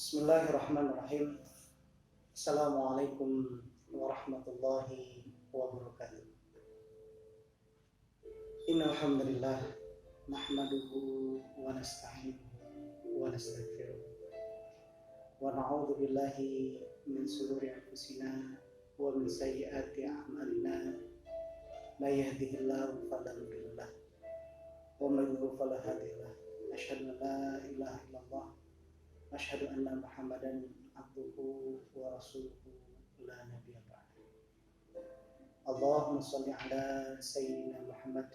Bismillahirrahmanirrahim. Assalamualaikum warahmatullahi wabarakatuh. Innal hamdalillah nahmaduhu wa nasta'inuhu wa nastaghfiruh wa na'udzu billahi min shururi anfusina wa min sayyiati a'malina. May yahdihillahu fala mudilla lahu wa may yudlil fala hadiya lahu. Asyhadu an la ilaha illallah asyhadu anna Muhammadan abduhu wa rasuluhu la nabiyya ba'da. Allahumma shalli ala sayyidina Muhammad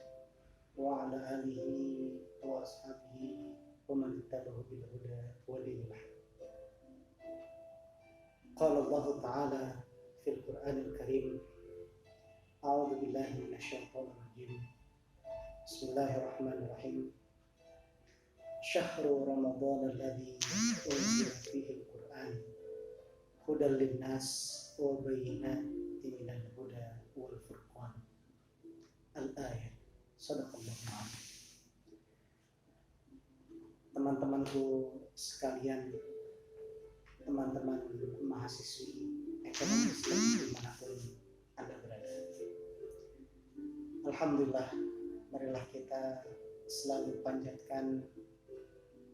wa ala alihi wa ashabihi wa man tabi'ahu bil huda wa dinil haq. Qala Allah Ta'ala fil Qur'anil Karim, a'udzu billahi minasyaitonir rajim. Bismillahirrahmanirrahim. Syahru Ramadan alladzi unzila fihi al-Qur'an hudan lin-nas wa bayyinatin minal huda wal furqan. Al-ayat. Shadaqallahu a'lam. Teman-temanku sekalian, teman-teman mahasiswi ekonomi Islam dimanapun Anda berada, alhamdulillah, marilah kita selalu panjatkan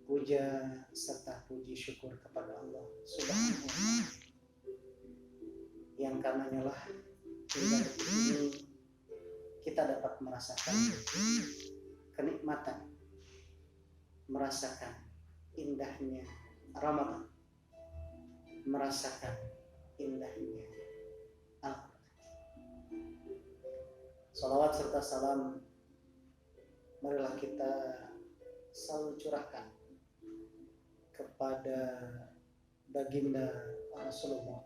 puja serta puji syukur kepada Allah Subhanahu wa Ta'ala, yang karenanya lah hingga detik ini kita dapat merasakan kenikmatan, merasakan indahnya Ramadan, merasakan indahnya Al-Quran. Salawat serta salam marilah kita selalu curahkan kepada baginda Rasulullah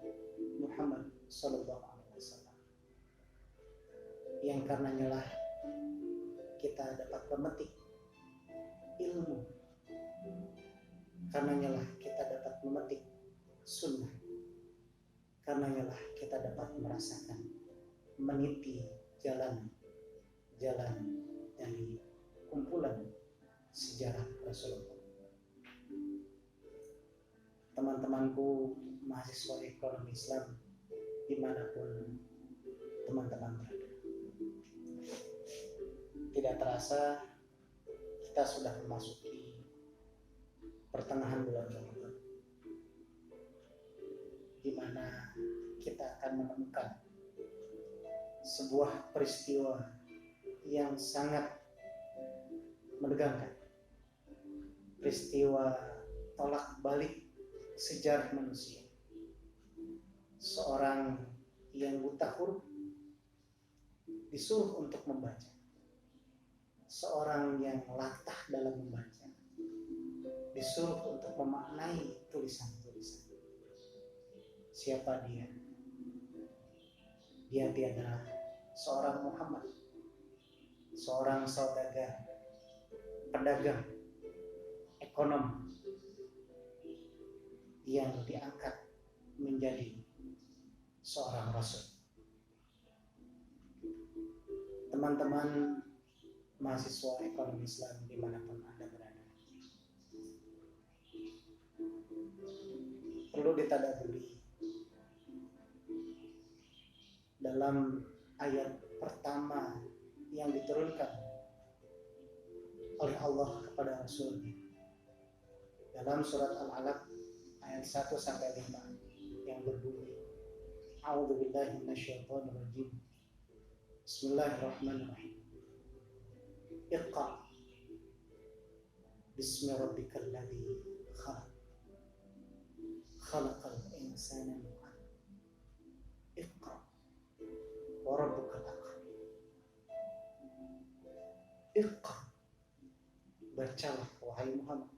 Muhammad sallallahu alaihi wasallam, yang karenanya lah kita dapat memetik ilmu, karenanya lah kita dapat memetik sunnah, karenanya lah kita dapat merasakan, meniti jalan-jalan dari kumpulan sejarah Rasulullah. Teman-temanku mahasiswa ekonomi Islam dimanapun teman-teman berada, tidak terasa kita sudah memasuki pertengahan bulan Ramadan, di mana kita akan menemukan sebuah peristiwa yang sangat menegangkan, peristiwa tolak balik sejarah manusia. Seorang yang buta huruf disuruh untuk membaca, seorang yang latah dalam membaca disuruh untuk memaknai tulisan-tulisan. Siapa dia? Dia adalah seorang Muhammad, seorang saudagar, pedagang, ekonom yang diangkat menjadi seorang rasul. Teman-teman mahasiswa ekonomi Islam dimanapun Anda berada, perlu ditadaburi dalam ayat pertama yang diturunkan oleh Allah kepada Rasulnya dalam surat Al-Alaq ayat 1 sampai 5 yang berbunyi, A'udzu billahi minasyaitonir rajim. Bismillahirrahmanirrahim. Iqra bismi rabbikal ladzi khalaq. Khalaqal insana min 'alaq. Iqra wa rabbukal akram. Iqra, bacalah wahai Muhammad,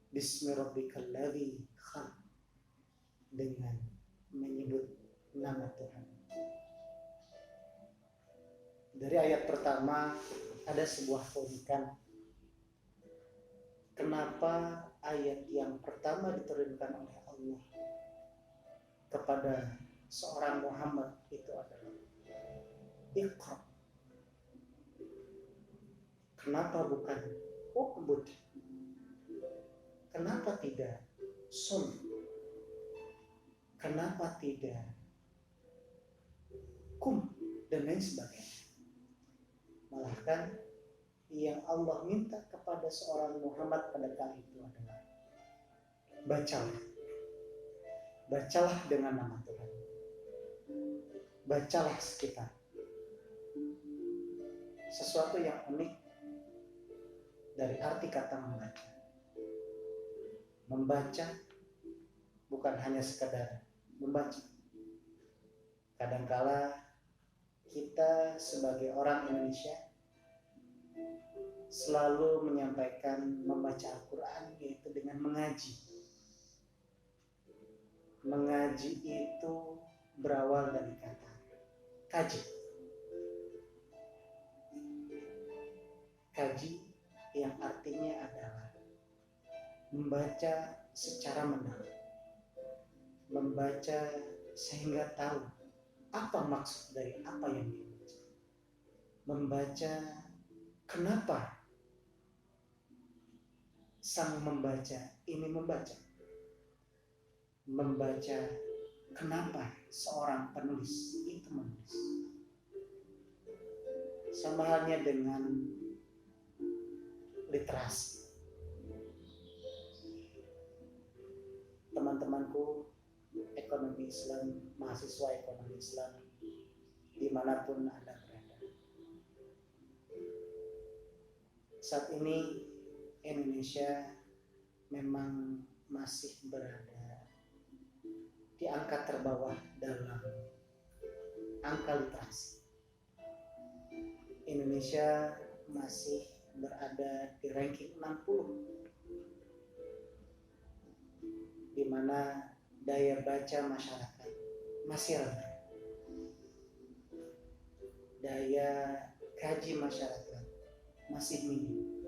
bismi rabbikal ladzi khalaq, dengan menyebut nama Tuhan. Dari ayat pertama ada sebuah keunikan. Kenapa ayat yang pertama diturunkan oleh Allah kepada seorang Muhammad itu adalah Iqra? Kenapa bukan Uqbud? Kenapa tidak sun, kenapa tidak kum, dan lain sebagainya. Malahkan yang Allah minta kepada seorang Muhammad pada kali itu adalah bacalah dengan nama Tuhan, bacalah sekitar. Sesuatu yang unik dari arti kata membaca. Membaca bukan hanya sekadar membaca. Kadangkala kita sebagai orang Indonesia selalu menyampaikan membaca Al-Quran yaitu dengan mengaji. Mengaji itu berawal dari kata kaji. Kaji yang artinya adalah membaca secara mendalam. Membaca sehingga tahu apa maksud dari apa yang dibaca. Membaca kenapa sang membaca ini membaca. Membaca kenapa seorang penulis itu menulis. Sama halnya dengan literasi. Teman-temanku ekonomi Islam, mahasiswa ekonomi Islam dimanapun Anda berada. Saat ini Indonesia memang masih berada di angka terbawah dalam angka literasi. Indonesia masih berada di ranking 60, di mana daya baca masyarakat masih rendah. Daya kaji masyarakat masih minim.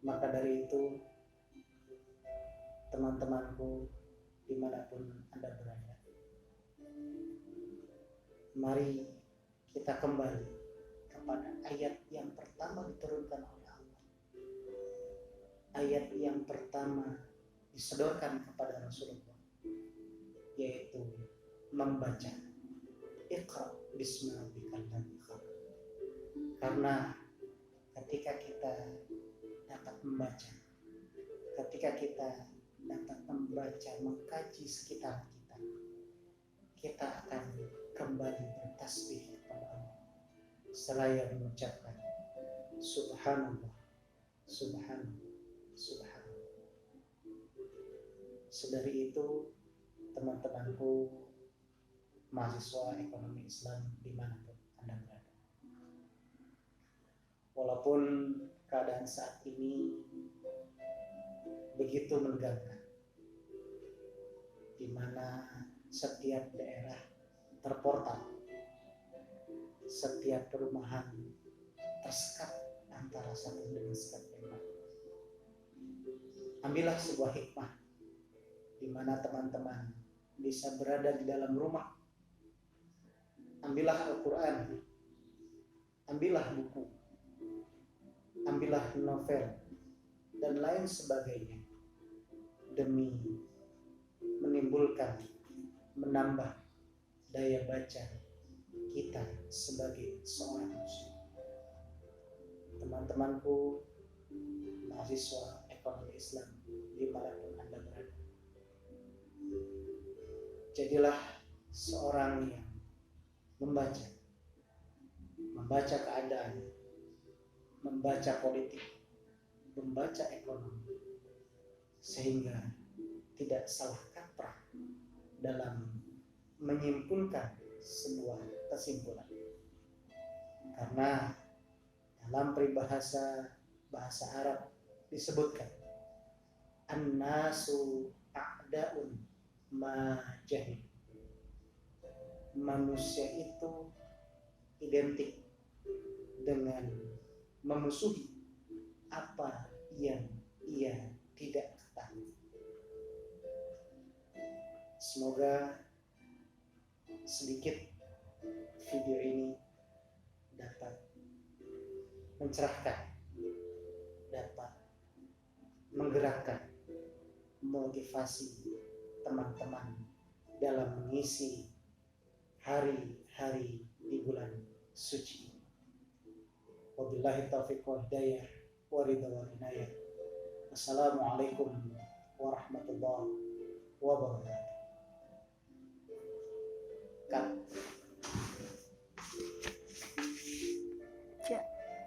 Maka dari itu, teman-temanku dimanapun Anda berada, mari kita kembali kepada ayat yang pertama diturunkan oleh Allah. Ayat yang pertama disodorkan kepada Rasulullah, yaitu membaca Iqra bismi rabbikal ladzi khalaq. Karena ketika kita dapat membaca, ketika kita dapat membaca, mengkaji sekitar kita, kita akan kembali bertasbih kepada Allah seraya mengucapkan Subhanallah, Subhanallah, Subhanallah. Sedari itu, teman-temanku mahasiswa ekonomi Islam dimanapun Anda berada, walaupun keadaan saat ini begitu menegangkan, di mana setiap daerah terportal, setiap perumahan tersekat antara satu dengan sekat yang lain. Ambillah sebuah hikmah di mana teman-teman bisa berada di dalam rumah. Ambillah Al-Quran, ambillah buku, ambillah novel, dan lain sebagainya, demi menimbulkan, menambah daya baca kita sebagai seorang muslim. Teman-temanku mahasiswa ekonomi Islam dimanapun Anda berada, jadilah seorang yang membaca keadaan, membaca politik, membaca ekonomi, sehingga tidak salah kaprah dalam menyimpulkan sebuah kesimpulan. Karena dalam peribahasa bahasa Arab disebutkan an-nasu a'da'un ma jahil. Manusia itu identik dengan memusuhi apa yang ia tidak ketahui. Semoga sedikit video ini dapat mencerahkan, dapat menggerakkan motivasi teman-teman dalam mengisi hari-hari di bulan suci. Wabillahi taufiq wal hidayah wa ridha wal inayah. Assalamualaikum warahmatullahi wabarakatuh.